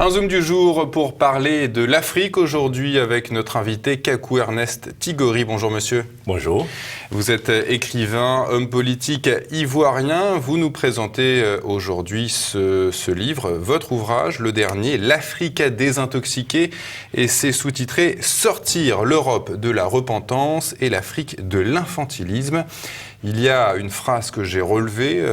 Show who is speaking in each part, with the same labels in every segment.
Speaker 1: Un zoom du jour pour parler de l'Afrique aujourd'hui avec notre invité Kakou Ernest Tigori. Bonjour monsieur.
Speaker 2: Bonjour.
Speaker 1: Vous êtes écrivain, homme politique ivoirien. Vous nous présentez aujourd'hui ce livre, votre ouvrage, le dernier, L'Afrique désintoxiquée, et c'est sous-titré « Sortir l'Europe de la repentance et l'Afrique de l'infantilisme ». Il y a une phrase que j'ai relevée,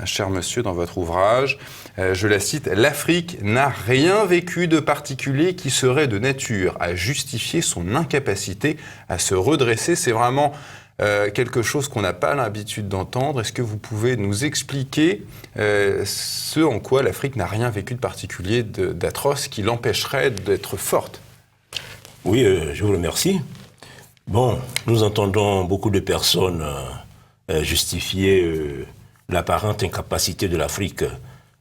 Speaker 1: cher monsieur, dans votre ouvrage. Je la cite, « L'Afrique n'a rien vécu de particulier qui serait de nature à justifier son incapacité à se redresser ». C'est vraiment quelque chose qu'on n'a pas l'habitude d'entendre. Est-ce que vous pouvez nous expliquer ce en quoi l'Afrique n'a rien vécu de particulier, d'atroce, qui l'empêcherait d'être forte?
Speaker 2: Oui, je vous remercie. Bon, nous entendons beaucoup de personnes justifier l'apparente incapacité de l'Afrique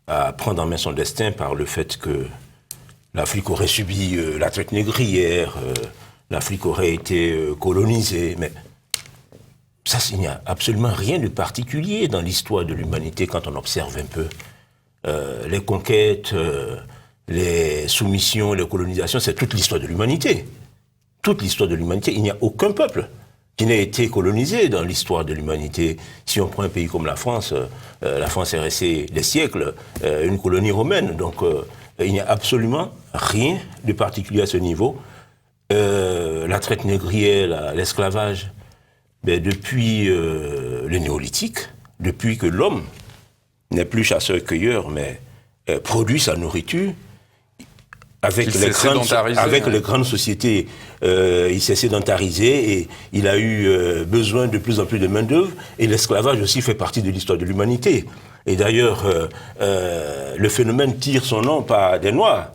Speaker 2: à prendre en main son destin par le fait que l'Afrique aurait subi la traite négrière, l'Afrique aurait été colonisée, mais ça, il n'y a absolument rien de particulier dans l'histoire de l'humanité quand on observe un peu. Les conquêtes, les soumissions, les colonisations, c'est toute l'histoire de l'humanité. Toute l'histoire de l'humanité, il n'y a aucun peuple qui n'a été colonisé dans l'histoire de l'humanité. Si on prend un pays comme la France est restée des siècles une colonie romaine. Donc il n'y a absolument rien de particulier à ce niveau. La traite négrière, l'esclavage, depuis le néolithique, depuis que l'homme n'est plus chasseur-cueilleur, mais produit sa nourriture, avec les grandes sociétés, il s'est sédentarisé et il a eu besoin de plus en plus de main-d'œuvre. Et l'esclavage aussi fait partie de l'histoire de l'humanité. Et d'ailleurs, le phénomène tire son nom pas des Noirs,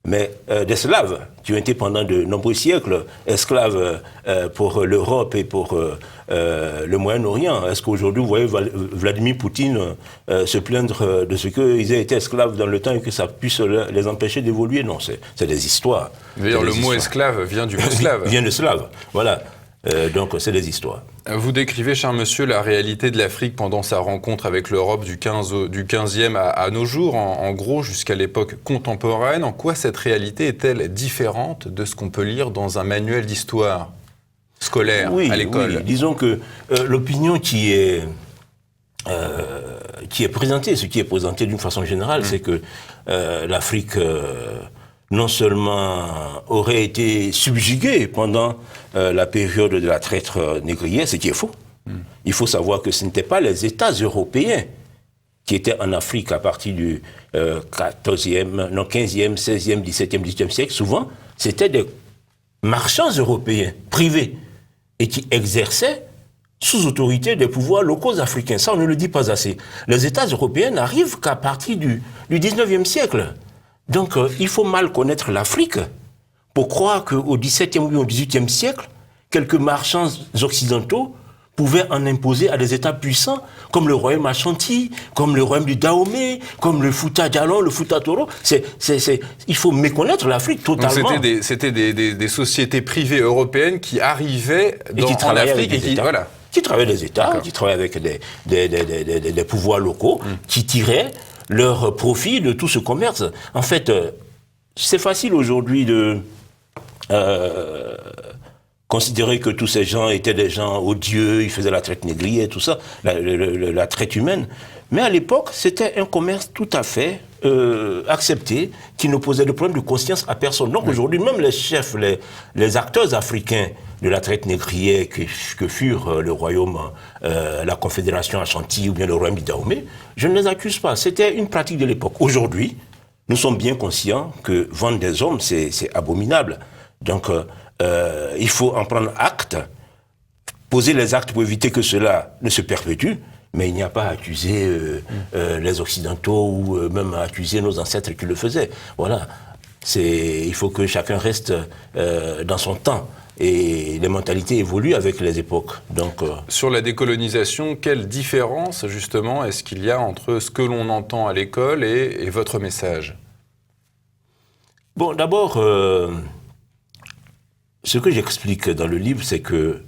Speaker 2: mais des Slaves, qui ont été pendant de nombreux siècles esclaves pour l'Europe et pour le Moyen-Orient. Est-ce qu'aujourd'hui, vous voyez Vladimir Poutine se plaindre de ce qu'ils aient été esclaves dans le temps et que ça puisse les empêcher d'évoluer? Non, c'est des histoires.
Speaker 1: D'ailleurs, le mot esclave vient du mot slave.
Speaker 2: Vient de slave, voilà. Donc, c'est des histoires.
Speaker 1: Vous décrivez, cher monsieur, la réalité de l'Afrique pendant sa rencontre avec l'Europe du 15e à nos jours, en gros jusqu'à l'époque contemporaine. En quoi cette réalité est-elle différente de ce qu'on peut lire dans un manuel d'histoire scolaire à l'école?
Speaker 2: Oui, disons que l'opinion qui est présentée, ce qui est présenté d'une façon générale, c'est que l'Afrique non seulement aurait été subjuguée pendant la période de la traite négrière, ce qui est faux. Il faut savoir que ce n'étaient pas les États européens qui étaient en Afrique à partir du 15e, 16e, 17e, 18e siècle. Souvent, c'était des marchands européens, privés, et qui exerçaient sous autorité des pouvoirs locaux africains. Ça, on ne le dit pas assez. Les États européens n'arrivent qu'à partir du 19e siècle. Donc, il faut mal connaître l'Afrique pour croire qu'au XVIIe ou au XVIIIe siècle, quelques marchands occidentaux pouvaient en imposer à des États puissants, comme le royaume Ashanti, comme le royaume du Dahomey, comme le Fouta Djallon, le Fouta Toro. Il faut méconnaître l'Afrique totalement.
Speaker 1: Donc c'était des sociétés privées européennes qui arrivaient en Afrique et
Speaker 2: qui travaillaient des États, qui travaillaient avec des pouvoirs locaux, qui tiraient leur profit de tout ce commerce. En fait, c'est facile aujourd'hui de considérer que tous ces gens étaient des gens odieux, ils faisaient la traite négrière, tout ça, la traite humaine. Mais à l'époque, c'était un commerce tout à fait accepté, qui ne posait de problème de conscience à personne. Donc aujourd'hui, même les chefs, les acteurs africains de la traite négrière que furent le royaume, la confédération Ashanti ou bien le royaume du Dahomey, je ne les accuse pas. C'était une pratique de l'époque. Aujourd'hui, nous sommes bien conscients que vendre des hommes, c'est abominable. Donc, il faut en prendre acte, poser les actes pour éviter que cela ne se perpétue, mais il n'y a pas à accuser les Occidentaux ou même à accuser nos ancêtres qui le faisaient. Voilà. Il faut que chacun reste dans son temps. Et les mentalités évoluent avec les époques. Donc,
Speaker 1: sur la décolonisation, quelle différence, justement, est-ce qu'il y a entre ce que l'on entend à l'école et votre message?
Speaker 2: Bon, d'abord, ce que j'explique dans le livre, c'est que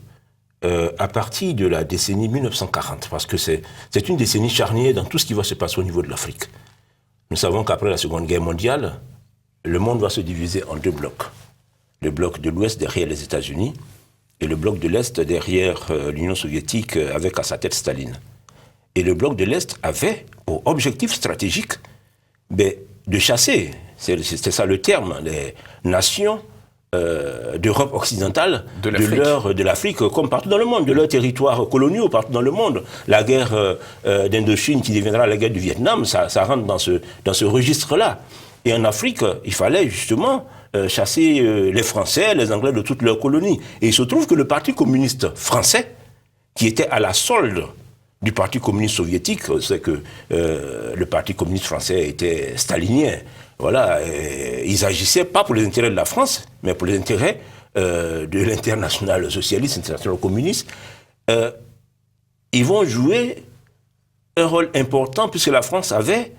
Speaker 2: à partir de la décennie 1940, parce que c'est une décennie charnière dans tout ce qui va se passer au niveau de l'Afrique. Nous savons qu'après la Seconde Guerre mondiale, le monde va se diviser en deux blocs. Le bloc de l'Ouest derrière les États-Unis et le bloc de l'Est derrière l'Union soviétique avec à sa tête Staline. Et le bloc de l'Est avait pour objectif stratégique de chasser, c'est ça le terme, les nations d'Europe occidentale de l'Afrique, comme partout dans le monde, de leurs territoires coloniaux partout dans le monde. La guerre d'Indochine qui deviendra la guerre du Vietnam, ça rentre dans ce registre-là. Et en Afrique, il fallait justement chasser les Français, les Anglais de toutes leurs colonies. Et il se trouve que le Parti communiste français, qui était à la solde du Parti communiste soviétique, c'est que le Parti communiste français était stalinien. Voilà, ils agissaient pas pour les intérêts de la France, mais pour les intérêts de l'international socialiste, l'international communiste. Ils vont jouer un rôle important puisque la France avait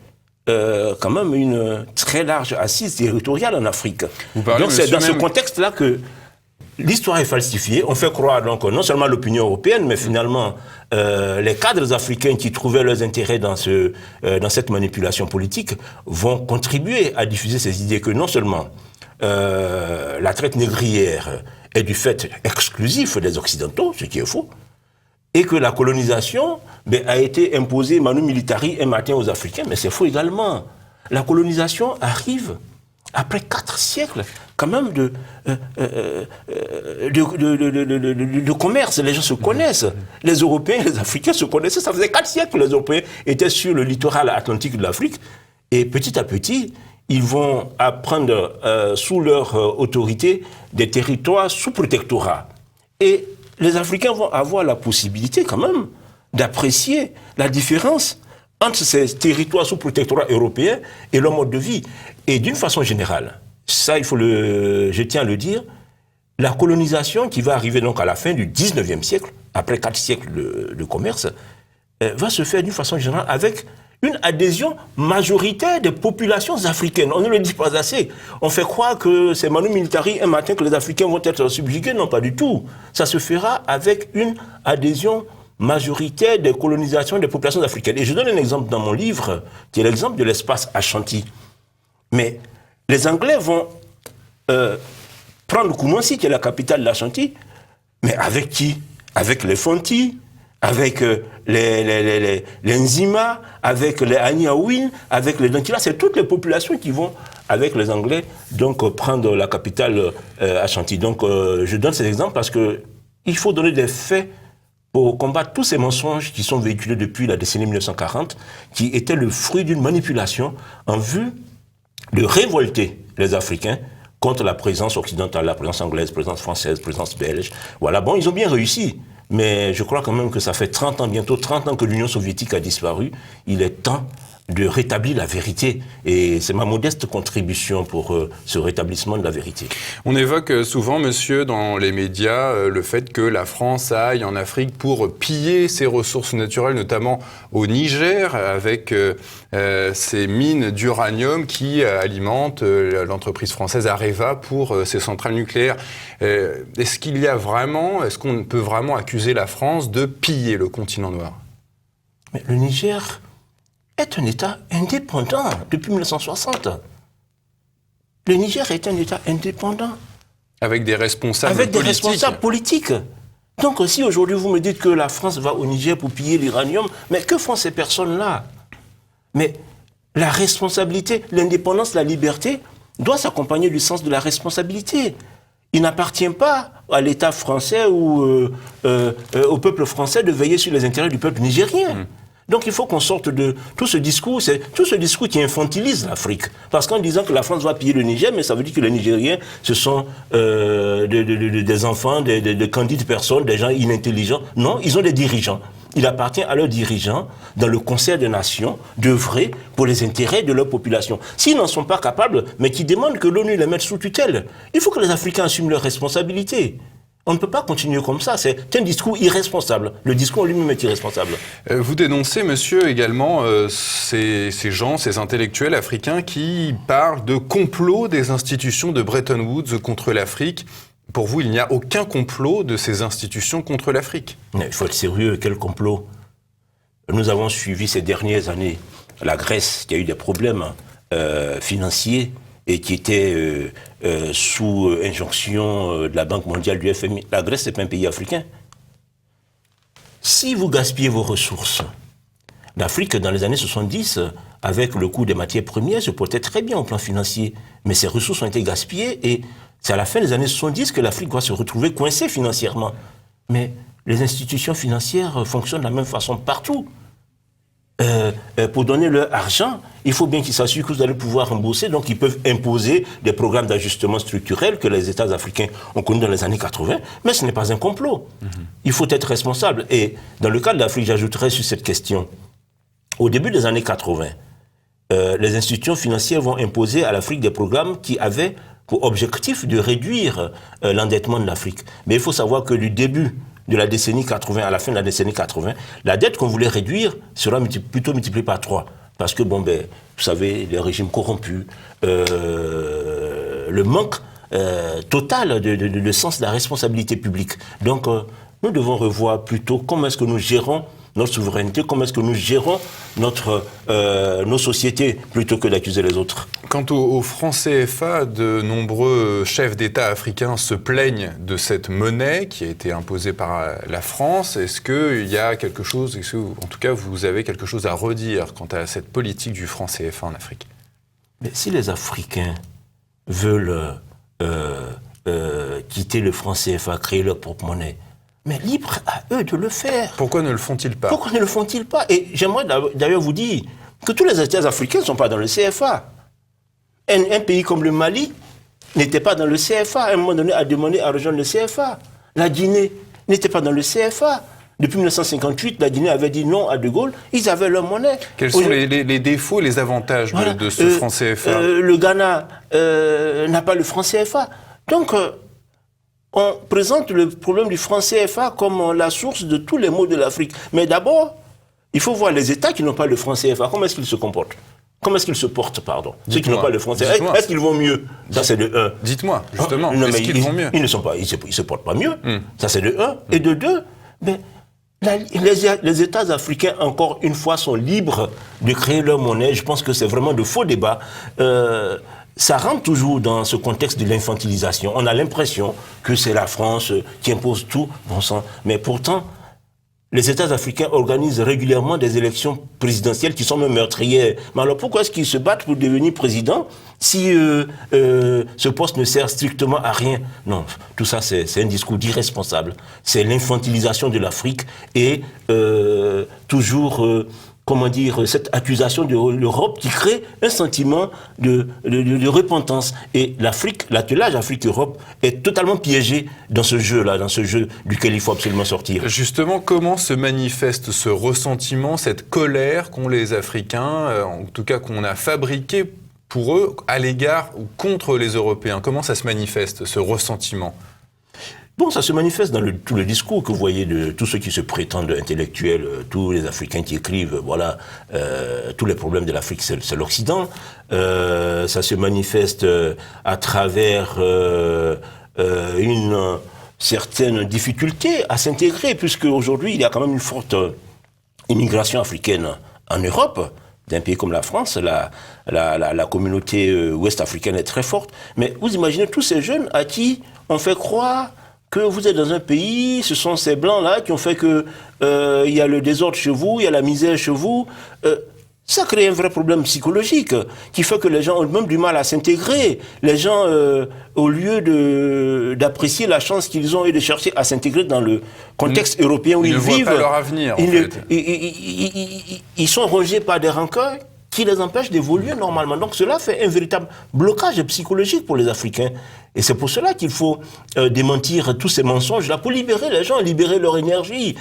Speaker 2: quand même une très large assise territoriale en Afrique. Donc c'est dans ce contexte-là que l'histoire est falsifiée. On fait croire donc non seulement l'opinion européenne, mais finalement les cadres africains qui trouvaient leurs intérêts dans cette manipulation politique vont contribuer à diffuser ces idées que non seulement la traite négrière est du fait exclusif des Occidentaux, ce qui est faux, et que la colonisation a été imposée manu militari un matin aux Africains, mais c'est faux également. La colonisation arrive après 4 siècles quand même de commerce. Les gens se connaissent. Les Européens, les Africains se connaissaient. Ça faisait 4 siècles que les Européens étaient sur le littoral atlantique de l'Afrique. Et petit à petit, ils vont apprendre sous leur autorité des territoires sous protectorat. Et les Africains vont avoir la possibilité quand même d'apprécier la différence entre ces territoires sous protectorat européen et leur mode de vie. Et d'une façon générale, ça je tiens à le dire, la colonisation qui va arriver donc à la fin du 19e siècle, après 4 siècles de commerce, va se faire d'une façon générale avec une adhésion majoritaire des populations africaines. On ne le dit pas assez. On fait croire que c'est manu militari un matin que les Africains vont être subjugués. Non, pas du tout. Ça se fera avec une adhésion majoritaire des colonisations des populations africaines. Et je donne un exemple dans mon livre, qui est l'exemple de l'espace Ashanti. Mais les Anglais vont prendre Koumansi, qui est la capitale de l'Ashanti, mais avec qui? Avec les Fonti, avec les Nzima, avec les Aniawin, avec les Dankila. C'est toutes les populations qui vont, avec les Anglais, donc prendre la capitale Ashanti. Donc je donne ces exemples parce qu'il faut donner des faits pour combattre tous ces mensonges qui sont véhiculés depuis la décennie 1940, qui étaient le fruit d'une manipulation en vue de révolter les Africains contre la présence occidentale, la présence anglaise, la présence française, la présence belge. Voilà, bon, ils ont bien réussi. Mais je crois quand même que ça fait 30 ans, bientôt 30 ans que l'Union soviétique a disparu. Il est temps de rétablir la vérité. Et c'est ma modeste contribution pour ce rétablissement de la vérité.
Speaker 1: On évoque souvent, monsieur, dans les médias, le fait que la France aille en Afrique pour piller ses ressources naturelles, notamment au Niger, avec ces mines d'uranium qui alimentent l'entreprise française Areva pour ses centrales nucléaires. Est-ce qu'on peut vraiment accuser la France de piller le continent noir?
Speaker 2: Mais le Niger est un État indépendant depuis 1960. Le Niger est un État indépendant.
Speaker 1: Avec des responsables
Speaker 2: politiques. Donc si aujourd'hui vous me dites que la France va au Niger pour piller l'uranium, mais que font ces personnes-là? Mais la responsabilité, l'indépendance, la liberté doit s'accompagner du sens de la responsabilité. Il n'appartient pas à l'État français ou au peuple français de veiller sur les intérêts du peuple nigérien. Donc il faut qu'on sorte de tout ce discours, c'est tout ce discours qui infantilise l'Afrique. Parce qu'en disant que la France va piller le Niger, mais ça veut dire que les Nigériens, ce sont des enfants, de candides personnes, des gens inintelligents. Non, ils ont des dirigeants. Il appartient à leurs dirigeants, dans le concert des nations, d'œuvrer pour les intérêts de leur population. S'ils n'en sont pas capables, mais qui demandent que l'ONU les mette sous tutelle, il faut que les Africains assument leurs responsabilités. On ne peut pas continuer comme ça, c'est un discours irresponsable. Le discours lui-même est irresponsable.
Speaker 1: Vous dénoncez, monsieur, également ces gens, ces intellectuels africains qui parlent de complot des institutions de Bretton Woods contre l'Afrique. Pour vous, il n'y a aucun complot de ces institutions contre l'Afrique.
Speaker 2: Il faut être sérieux, quel complot? Nous avons suivi ces dernières années la Grèce, qui a eu des problèmes financiers et qui était sous injonction de la Banque mondiale, du FMI. La Grèce, c'est pas un pays africain. Si vous gaspillez vos ressources, l'Afrique, dans les années 70, avec le coût des matières premières, se portait très bien au plan financier. Mais ces ressources ont été gaspillées et c'est à la fin des années 70 que l'Afrique va se retrouver coincée financièrement. Mais les institutions financières fonctionnent de la même façon partout. Pour donner leur argent, il faut bien qu'ils s'assurent que vous allez pouvoir rembourser. Donc, ils peuvent imposer des programmes d'ajustement structurel que les États africains ont connus dans les années 80. Mais ce n'est pas un complot. Il faut être responsable. Et dans le cas de l'Afrique, j'ajouterais sur cette question. Au début des années 80, les institutions financières vont imposer à l'Afrique des programmes qui avaient pour objectif de réduire l'endettement de l'Afrique. Mais il faut savoir que du début de la décennie 80 à la fin de la décennie 80, la dette qu'on voulait réduire sera plutôt multipliée par 3. Parce que, vous savez, les régimes corrompus, le manque total de sens de la responsabilité publique. Donc, nous devons revoir plutôt comment est-ce que nous gérons notre souveraineté, comment est-ce que nous gérons nos sociétés plutôt que d'accuser les autres.
Speaker 1: Quant au franc CFA, de nombreux chefs d'État africains se plaignent de cette monnaie qui a été imposée par la France. Est-ce qu'il y a quelque chose, en tout cas vous avez quelque chose à redire quant à cette politique du franc CFA en Afrique?
Speaker 2: Mais si les Africains veulent quitter le franc CFA, créer leur propre monnaie, mais libre à eux de le faire.
Speaker 1: Pourquoi ne le font-ils pas?
Speaker 2: Pourquoi ne le font-ils pas? Et j'aimerais d'ailleurs vous dire que tous les États africains ne sont pas dans le CFA. Un pays comme le Mali n'était pas dans le CFA. À un moment donné, a demandé à rejoindre le CFA. La Guinée n'était pas dans le CFA. Depuis 1958, la Guinée avait dit non à De Gaulle. Ils avaient leur monnaie.
Speaker 1: Quels sont les défauts, les avantages de ce franc CFA?
Speaker 2: Le Ghana n'a pas le franc CFA. Donc, on présente le problème du franc CFA comme la source de tous les maux de l'Afrique. Mais d'abord, il faut voir les États qui n'ont pas le franc CFA. Comment est-ce qu'ils se comportent? Comment est-ce qu'ils se portent, pardon? Ceux qui n'ont pas le franc CFA. Est-ce qu'ils vont mieux? Ça, c'est de 1.
Speaker 1: Dites-moi, justement, est-ce qu'ils vont mieux?
Speaker 2: Ils ne se portent pas mieux. Ça, c'est de 1. Et de 2, les États africains, encore une fois, sont libres de créer leur monnaie. Je pense que c'est vraiment de faux débats. Ça rentre toujours dans ce contexte de l'infantilisation. On a l'impression que c'est la France qui impose tout, bon sang. Mais pourtant, les États africains organisent régulièrement des élections présidentielles qui sont même meurtrières. Mais alors pourquoi est-ce qu'ils se battent pour devenir président si ce poste ne sert strictement à rien? Non, tout ça c'est un discours d'irresponsable. C'est l'infantilisation de l'Afrique et toujours... cette accusation de l'Europe qui crée un sentiment de repentance. Et l'attelage Afrique-Europe est totalement piégé dans ce jeu-là, dans ce jeu duquel il faut absolument sortir.
Speaker 1: Justement, comment se manifeste ce ressentiment, cette colère qu'ont les Africains, en tout cas qu'on a fabriqué pour eux, à l'égard ou contre les Européens? Comment ça se manifeste, ce ressentiment?
Speaker 2: Bon, ça se manifeste dans tout le discours que vous voyez de tous ceux qui se prétendent intellectuels, tous les Africains qui écrivent, voilà, tous les problèmes de l'Afrique, c'est l'Occident. Ça se manifeste à travers une certaine difficulté à s'intégrer, puisque aujourd'hui, il y a quand même une forte immigration africaine en Europe. D'un pays comme la France, la communauté ouest-africaine est très forte. Mais vous imaginez tous ces jeunes à qui on fait croire que vous êtes dans un pays, ce sont ces blancs-là qui ont fait que il y a le désordre chez vous, il y a la misère chez vous. Ça crée un vrai problème psychologique qui fait que les gens ont même du mal à s'intégrer. Les gens, au lieu d'apprécier la chance qu'ils ont et de chercher à s'intégrer dans le contexte européen où ils vivent,
Speaker 1: ne voient pas leur avenir, en fait.
Speaker 2: Ils sont rongés par des rancœurs qui les empêchent d'évoluer normalement. Donc cela fait un véritable blocage psychologique pour les Africains. Et c'est pour cela qu'il faut démentir tous ces mensonges-là, pour libérer les gens, libérer leur énergie,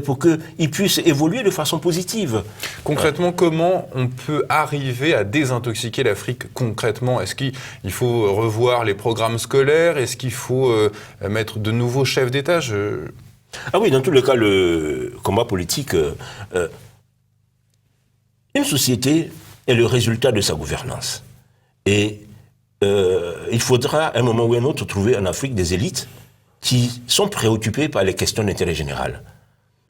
Speaker 2: pour qu'ils puissent évoluer de façon positive.
Speaker 1: Concrètement, comment on peut arriver à désintoxiquer l'Afrique concrètement? Est-ce qu'il faut revoir les programmes scolaires? Est-ce qu'il faut mettre de nouveaux chefs d'État?
Speaker 2: Ah oui, dans tous les cas, le combat politique... Une société est le résultat de sa gouvernance. Et il faudra, à un moment ou à un autre, trouver en Afrique des élites qui sont préoccupées par les questions d'intérêt général.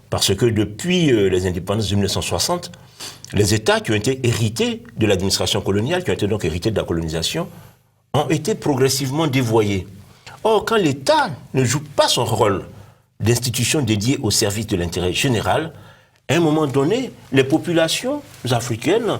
Speaker 2: Parce que depuis les indépendances de 1960, les États qui ont été hérités de l'administration coloniale, qui ont été donc hérités de la colonisation, ont été progressivement dévoyés. Or, quand l'État ne joue pas son rôle d'institution dédiée au service de l'intérêt général, à un moment donné, les populations africaines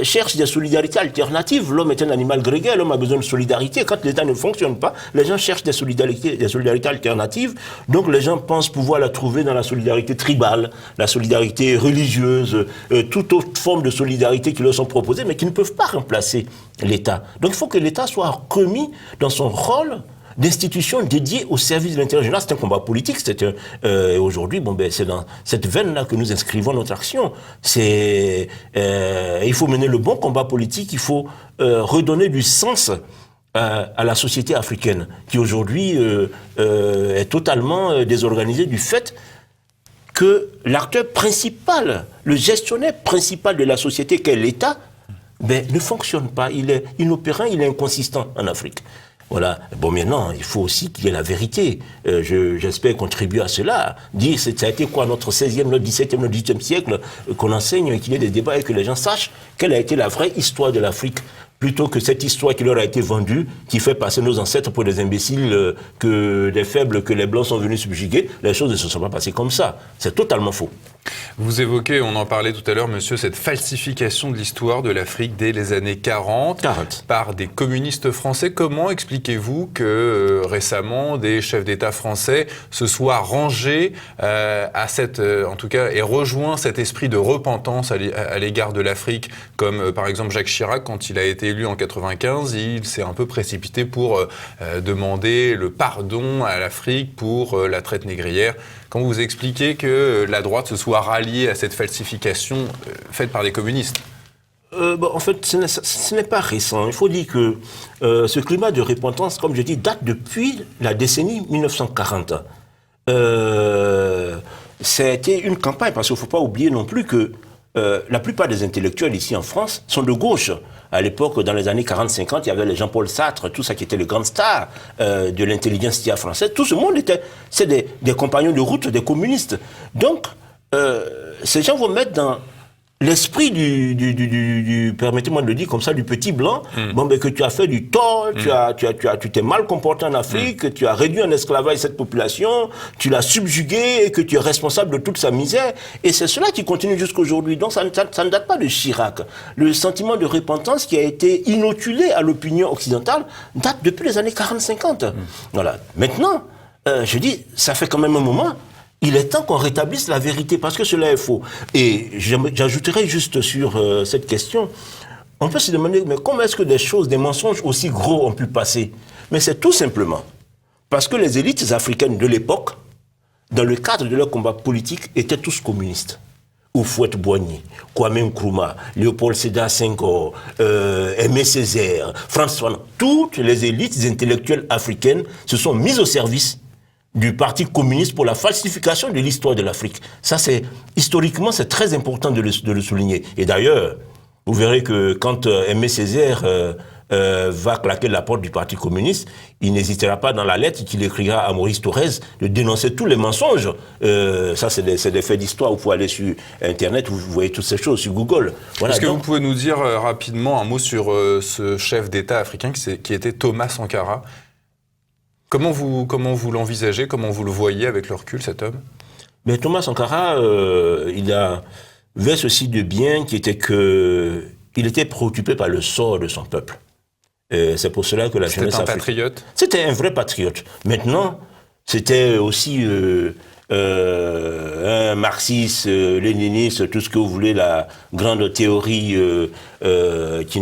Speaker 2: cherchent des solidarités alternatives. L'homme est un animal grégaire, l'homme a besoin de solidarité. Quand l'État ne fonctionne pas, les gens cherchent des solidarités alternatives. Donc les gens pensent pouvoir la trouver dans la solidarité tribale, la solidarité religieuse, toute autre forme de solidarité qui leur sont proposées, mais qui ne peuvent pas remplacer l'État. Donc il faut que l'État soit remis dans son rôle d'institutions dédiées au service de l'intérêt général. C'est un combat politique. Aujourd'hui, c'est dans cette veine-là que nous inscrivons notre action. Il faut mener le bon combat politique, il faut redonner du sens à la société africaine, qui aujourd'hui est totalement désorganisée du fait que l'acteur principal, le gestionnaire principal de la société, qu'est l'État, ne fonctionne pas. Il est inopérant, il est inconsistant en Afrique. Voilà. Bon, maintenant, il faut aussi qu'il y ait la vérité. J'espère contribuer à cela. Dire, ça a été quoi, notre 16e, notre 17e, notre 18e siècle, qu'on enseigne, qu'il y ait des débats et que les gens sachent quelle a été la vraie histoire de l'Afrique, plutôt que cette histoire qui leur a été vendue, qui fait passer nos ancêtres pour des imbéciles, que des faibles, que les Blancs sont venus subjuguer. Les choses ne se sont pas passées comme ça. C'est totalement faux.
Speaker 1: Vous évoquez, on en parlait tout à l'heure, monsieur, cette falsification de l'histoire de l'Afrique dès les années 40 par des communistes français. Comment expliquez-vous que récemment, des chefs d'État français se soient rangés à en tout cas, et rejoint cet esprit de repentance à l'égard de l'Afrique, comme par exemple Jacques Chirac, quand il a été élu en 95, il s'est un peu précipité pour demander le pardon à l'Afrique pour la traite négrière. Quand vous expliquez que la droite se soit ralliée à cette falsification faite par des communistes?
Speaker 2: En fait, ce n'est pas récent. Il faut dire que ce climat de repentance, comme je dis, date depuis la décennie 1940. C'était une campagne, parce qu'il ne faut pas oublier non plus que la plupart des intellectuels ici en France sont de gauche. À l'époque, dans les années 40-50, il y avait les Jean-Paul Sartre, tout ça qui était les grandes stars de l'intelligentsia française. Tout ce monde c'est des compagnons de route des communistes. Donc, ces gens vont mettre dans l'esprit permettez-moi de le dire comme ça, du petit blanc, que tu as fait du tort, tu t'es mal comporté en Afrique, tu as réduit en esclavage cette population, tu l'as subjugué et que tu es responsable de toute sa misère. Et c'est cela qui continue jusqu'aujourd'hui. Donc ça ne date pas de Chirac. Le sentiment de repentance qui a été inoculé à l'opinion occidentale date depuis les années 40-50. Voilà. Maintenant, je dis, ça fait quand même un moment. Il est temps qu'on rétablisse la vérité, parce que cela est faux. Et j'ajouterai juste sur cette question, on peut se demander, mais comment est-ce que des mensonges aussi gros ont pu passer? Mais c'est tout simplement parce que les élites africaines de l'époque, dans le cadre de leur combat politique, étaient tous communistes. Houphouët-Boigny, Kwame Nkrumah, Léopold Sédar Senghor, Aimé Césaire, François Hollande, toutes les élites intellectuelles africaines se sont mises au service du Parti communiste pour la falsification de l'histoire de l'Afrique. Ça, historiquement, c'est très important de le souligner. Et d'ailleurs, vous verrez que quand Aimé Césaire va claquer la porte du Parti communiste, il n'hésitera pas dans la lettre qu'il écrira à Maurice Thorez de dénoncer tous les mensonges. Ça, c'est des faits d'histoire. Vous pouvez aller sur Internet, vous voyez toutes ces choses, sur Google. Voilà.
Speaker 1: Est-ce que vous pouvez nous dire rapidement un mot sur ce chef d'État africain qui était Thomas Sankara? Comment vous l'envisagez, comment vous le voyez avec le recul, cet homme?
Speaker 2: Mais Thomas Sankara, il avait ceci de bien, qui était que il était préoccupé par le sort de son peuple. C'est pour cela que la jeunesse africaine...
Speaker 1: C'était un patriote?
Speaker 2: C'était un vrai patriote. Maintenant, c'était aussi un marxiste, léniniste, tout ce que vous voulez, la grande théorie qui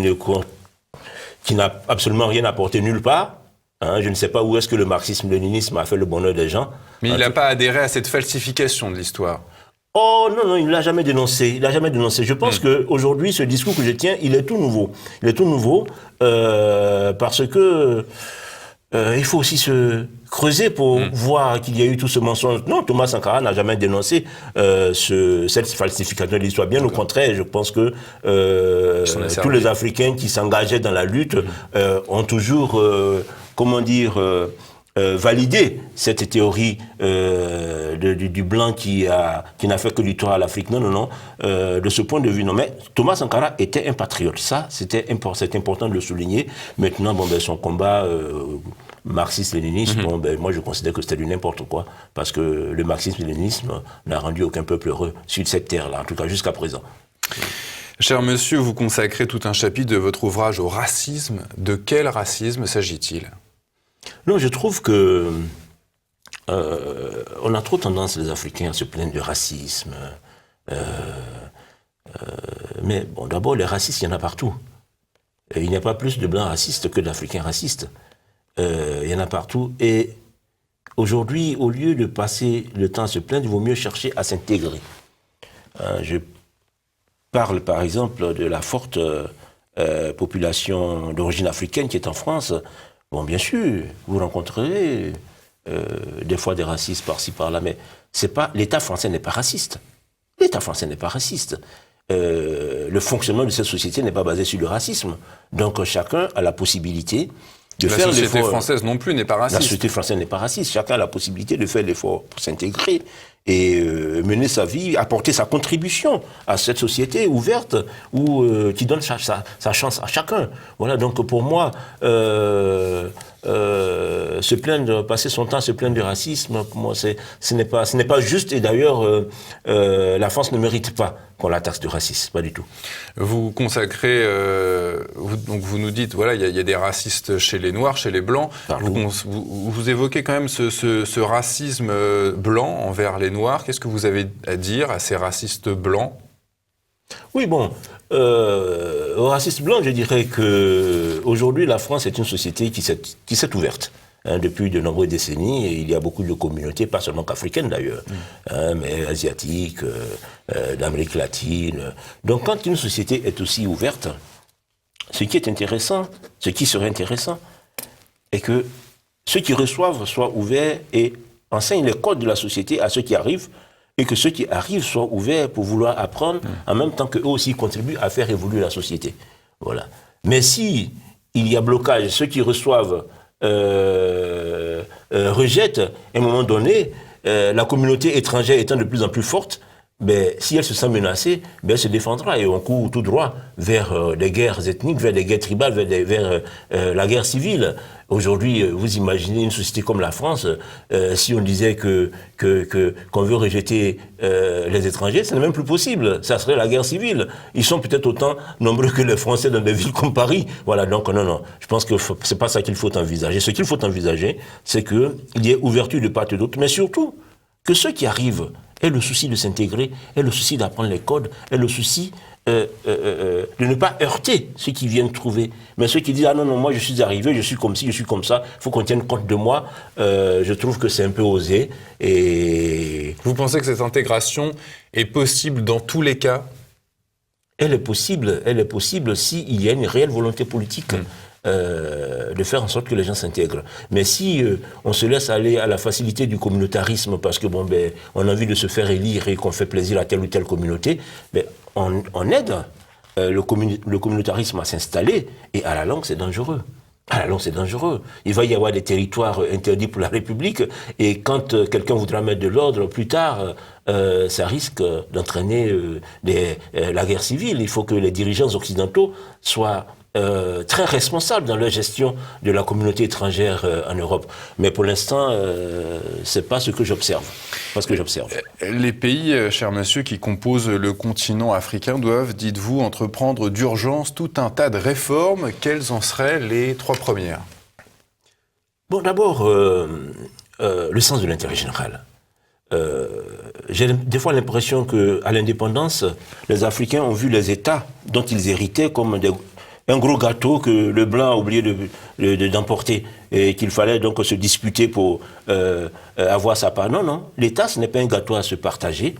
Speaker 2: n'a absolument rien apporté nulle part. Je ne sais pas où est-ce que le marxisme-léninisme a fait le bonheur des gens.
Speaker 1: Mais il n'a pas adhéré à cette falsification de l'histoire.
Speaker 2: Oh non, il ne l'a jamais dénoncé. Je pense qu'aujourd'hui, ce discours que je tiens, il est tout nouveau. Il est tout nouveau parce que il faut aussi se creuser pour voir qu'il y a eu tout ce mensonge. Non, Thomas Sankara n'a jamais dénoncé cette falsification de l'histoire. Bien au contraire, je pense que tous les Africains qui s'engageaient dans la lutte ont toujours... valider cette théorie du blanc qui n'a fait que du tort à l'Afrique. Non, non, non. De ce point de vue, non. Mais Thomas Sankara était un patriote. Ça, c'est important de le souligner. Maintenant, son combat marxiste-léniniste, moi je considère que c'était du n'importe quoi. Parce que le marxisme-léninisme n'a rendu aucun peuple heureux sur cette terre-là, en tout cas jusqu'à présent.
Speaker 1: Cher monsieur, vous consacrez tout un chapitre de votre ouvrage au racisme. De quel racisme s'agit-il ?
Speaker 2: Non, je trouve que on a trop tendance, les Africains, à se plaindre de racisme. Mais bon, d'abord, les racistes, il y en a partout. Et il n'y a pas plus de blancs racistes que d'Africains racistes. Il y en a partout. Et aujourd'hui, au lieu de passer le temps à se plaindre, il vaut mieux chercher à s'intégrer. Je parle, par exemple, de la forte population d'origine africaine qui est en France. Bon, bien sûr, vous rencontrerez des fois des racistes par-ci, par-là, mais l'État français n'est pas raciste. L'État français n'est pas raciste. Le fonctionnement de cette société n'est pas basé sur le racisme. Donc, chacun a la possibilité de faire l'effort. La
Speaker 1: société française non plus n'est pas raciste.
Speaker 2: La société française n'est pas raciste. Chacun a la possibilité de faire l'effort pour s'intégrer et mener sa vie, apporter sa contribution à cette société ouverte qui donne sa chance à chacun. Voilà, donc pour moi, passer son temps à se plaindre du racisme, pour moi, ce n'est pas juste. Et d'ailleurs, la France ne mérite pas qu'on la taxe de racisme, pas du tout.
Speaker 1: Vous consacrez, vous nous dites, voilà, il y a des racistes chez les Noirs, chez les Blancs. Vous évoquez quand même ce racisme blanc envers les Noirs. Qu'est-ce que vous avez à dire à ces racistes blancs ?
Speaker 2: Oui, bon, aux racistes blancs, je dirais que aujourd'hui, la France est une société qui s'est ouverte. Depuis de nombreuses décennies, et il y a beaucoup de communautés, pas seulement qu'africaines d'ailleurs, mais asiatiques, d'Amérique latine. Donc quand une société est aussi ouverte, ce qui serait intéressant, est que ceux qui reçoivent soient ouverts et enseignent les codes de la société à ceux qui arrivent, et que ceux qui arrivent soient ouverts pour vouloir apprendre, en même temps qu'eux aussi contribuent à faire évoluer la société. Voilà. Mais si il y a blocage, ceux qui reçoivent rejettent, à un moment donné, la communauté étrangère étant de plus en plus forte, si elle se sent menacée, elle se défendra et on court tout droit vers des guerres ethniques, vers des guerres tribales, vers la guerre civile. Aujourd'hui, vous imaginez une société comme la France, si on disait qu'on veut rejeter les étrangers, ce n'est même plus possible. Ça serait la guerre civile. Ils sont peut-être autant nombreux que les Français dans des villes comme Paris. Voilà, donc non. Je pense que c'est pas ça qu'il faut envisager. Ce qu'il faut envisager, c'est qu'il y ait ouverture de part et d'autre, mais surtout que ceux qui arrivent aient le souci de s'intégrer, aient le souci d'apprendre les codes, aient le souci de ne pas heurter ceux qui viennent trouver. Mais ceux qui disent « Ah non, moi je suis arrivé, je suis comme ci, je suis comme ça, il faut qu'on tienne compte de moi », je trouve que c'est un peu osé. Et
Speaker 1: vous pensez que cette intégration est possible dans tous les cas ?
Speaker 2: Elle est possible s'il y a une réelle volonté politique. De faire en sorte que les gens s'intègrent. Mais si on se laisse aller à la facilité du communautarisme parce que on a envie de se faire élire et qu'on fait plaisir à telle ou telle communauté, on aide le communautarisme à s'installer et à la longue c'est dangereux. À la longue, c'est dangereux. Il va y avoir des territoires interdits pour la République et quand quelqu'un voudra mettre de l'ordre plus tard, ça risque d'entraîner la guerre civile. Il faut que les dirigeants occidentaux soient très responsables dans leur gestion de la communauté étrangère en Europe. Mais pour l'instant, c'est pas ce que j'observe.
Speaker 1: Les pays, cher monsieur, qui composent le continent africain doivent, dites-vous, entreprendre d'urgence tout un tas de réformes. Quelles en seraient les 3 premières ?
Speaker 2: Bon, d'abord, le sens de l'intérêt général. J'ai des fois l'impression qu'à l'indépendance, les Africains ont vu les États dont ils héritaient comme un gros gâteau que le blanc a oublié d'emporter et qu'il fallait donc se disputer pour avoir sa part. Non, l'État, ce n'est pas un gâteau à se partager.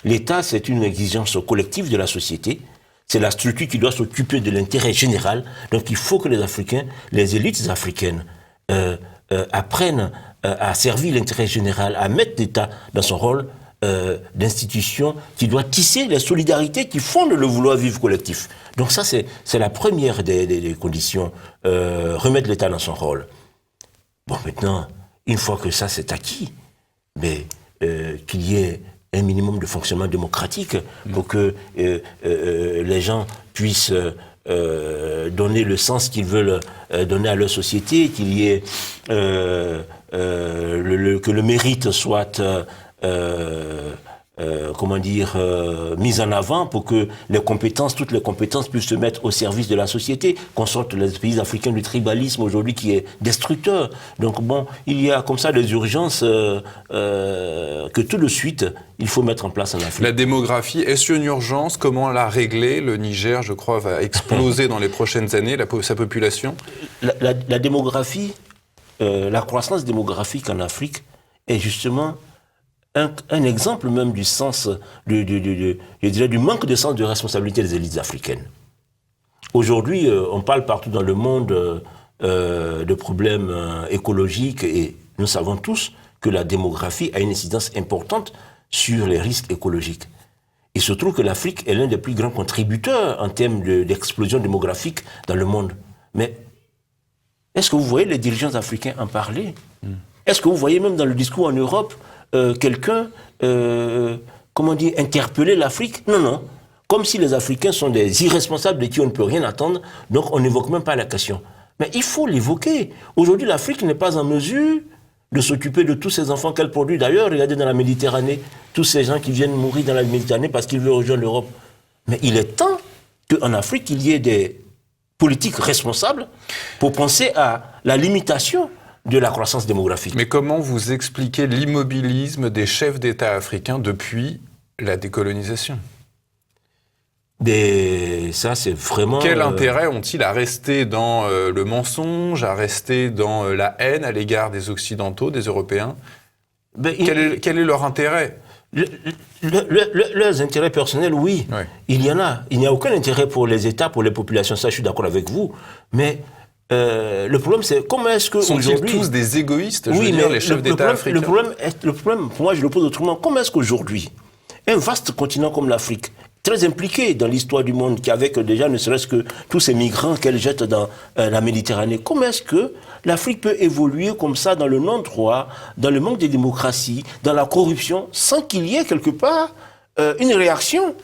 Speaker 2: L'État, c'est une exigence collective de la société. C'est la structure qui doit s'occuper de l'intérêt général. Donc il faut que les Africains, les élites africaines, apprennent à servir l'intérêt général, à mettre l'État dans son rôle d'institution qui doit tisser les solidarités qui fondent le vouloir vivre collectif. Donc ça, c'est la première des conditions, remettre l'État dans son rôle. Bon, maintenant, une fois que ça c'est acquis, mais qu'il y ait un minimum de fonctionnement démocratique pour que les gens puissent donner le sens qu'ils veulent donner à leur société, qu'il y ait que le mérite soit mise en avant pour que toutes les compétences puissent se mettre au service de la société, qu'on sorte les pays africains du tribalisme aujourd'hui qui est destructeur. Donc bon, il y a comme ça des urgences que tout de suite, il faut mettre en place en Afrique.
Speaker 1: La démographie, est-ce une urgence? Comment la régler? Le Niger, je crois, va exploser dans les prochaines années, sa population.
Speaker 2: La démographie, la croissance démographique en Afrique est justement un exemple même du sens, je dirais, du manque de sens de responsabilité des élites africaines. Aujourd'hui, on parle partout dans le monde de problèmes écologiques et nous savons tous que la démographie a une incidence importante sur les risques écologiques. Il se trouve que l'Afrique est l'un des plus grands contributeurs en termes d'explosion démographique dans le monde. Mais est-ce que vous voyez les dirigeants africains en parler? Est-ce que vous voyez même dans le discours en Europe quelqu'un, interpeller l'Afrique? Non, non. Comme si les Africains sont des irresponsables de qui on ne peut rien attendre, donc on n'évoque même pas la question. Mais il faut l'évoquer. Aujourd'hui, l'Afrique n'est pas en mesure de s'occuper de tous ces enfants qu'elle produit. D'ailleurs, regardez dans la Méditerranée, tous ces gens qui viennent mourir dans la Méditerranée parce qu'ils veulent rejoindre l'Europe. Mais il est temps qu'en Afrique, il y ait des politiques responsables pour penser à la limitation de la croissance démographique.
Speaker 1: Mais comment vous expliquez l'immobilisme des chefs d'État africains depuis la décolonisation?
Speaker 2: Ça, c'est vraiment...
Speaker 1: Quel intérêt ont-ils à rester dans le mensonge, à rester dans la haine à l'égard des Occidentaux, des Européens? Quel est leur intérêt?
Speaker 2: Leurs intérêts personnels, oui, ouais. Il y en a. Il n'y a aucun intérêt pour les États, pour les populations, ça je suis d'accord avec vous. Mais le problème, c'est comment est-ce que
Speaker 1: sont-ils tous des égoïstes, je veux dire, les chefs d'État africains?
Speaker 2: Le problème, pour moi, je le pose autrement. Comment est-ce qu'aujourd'hui, un vaste continent comme l'Afrique, très impliqué dans l'histoire du monde, qui avec déjà ne serait-ce que tous ces migrants qu'elle jette dans la Méditerranée, comment est-ce que l'Afrique peut évoluer comme ça dans le non-droit, dans le manque de démocratie, dans la corruption, sans qu'il y ait quelque part une réaction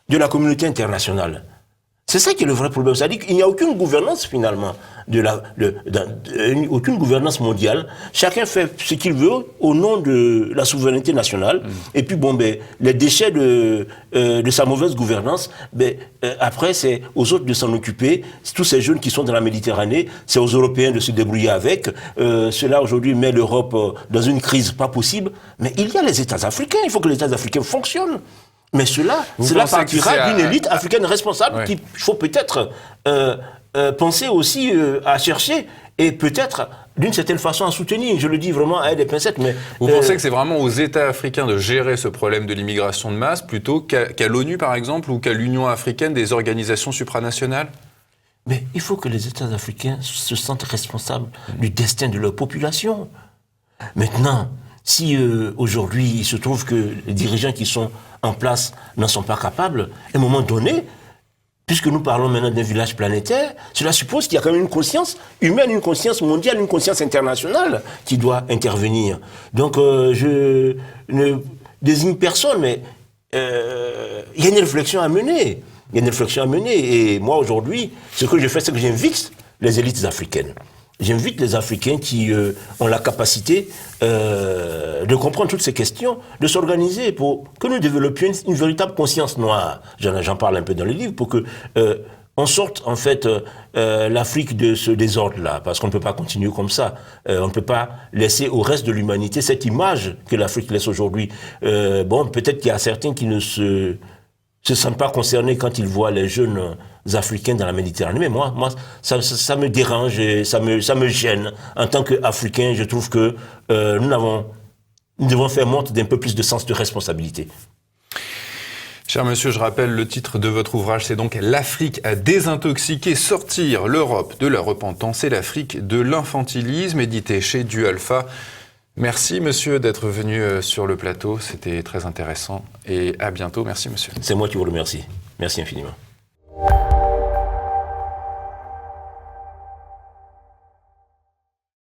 Speaker 2: de la communauté internationale? C'est ça qui est le vrai problème. C'est-à-dire qu'il n'y a aucune gouvernance finalement, aucune gouvernance mondiale. Chacun fait ce qu'il veut au nom de la souveraineté nationale. Et puis les déchets de sa mauvaise gouvernance, après c'est aux autres de s'en occuper. Tous ces jeunes qui sont dans la Méditerranée, c'est aux Européens de se débrouiller avec. Cela aujourd'hui met l'Europe dans une crise pas possible. Mais il y a les États africains. Il faut que les États africains fonctionnent. Mais cela partira d'une élite africaine responsable qu'il faut peut-être penser aussi à chercher et peut-être d'une certaine façon à soutenir. Je le dis vraiment à des pincettes. Mais
Speaker 1: vous pensez que c'est vraiment aux États africains de gérer ce problème de l'immigration de masse plutôt qu'à l'ONU par exemple ou qu'à l'Union africaine, des organisations supranationales?
Speaker 2: Mais il faut que les États africains se sentent responsables du destin de leur population. Maintenant, si aujourd'hui il se trouve que les dirigeants qui sont en place n'en sont pas capables, à un moment donné, puisque nous parlons maintenant d'un village planétaire, cela suppose qu'il y a quand même une conscience humaine, une conscience mondiale, une conscience internationale qui doit intervenir. Donc je ne désigne personne, mais il y a une réflexion à mener. Il y a une réflexion à mener. Et moi aujourd'hui, ce que je fais, c'est que j'invite les élites africaines. J'invite les Africains qui ont la capacité de comprendre toutes ces questions, de s'organiser pour que nous développions une véritable conscience noire. J'en parle un peu dans le livre, pour que on sorte en fait l'Afrique de ce désordre-là, parce qu'on ne peut pas continuer comme ça. On ne peut pas laisser au reste de l'humanité cette image que l'Afrique laisse aujourd'hui. Peut-être qu'il y a certains qui ne se sentent pas concernés quand ils voient les jeunes Africains dans la Méditerranée. Mais moi ça me dérange et ça me gêne. En tant qu'Africain, je trouve que nous devons faire montre d'un peu plus de sens de responsabilité.
Speaker 1: Cher monsieur, je rappelle le titre de votre ouvrage, c'est donc « L'Afrique à désintoxiquer, sortir l'Europe de la repentance et l'Afrique de l'infantilisme », édité chez Du Alpha. Merci monsieur d'être venu sur le plateau, c'était très intéressant et à bientôt. Merci monsieur.
Speaker 2: C'est moi qui vous remercie. Merci infiniment.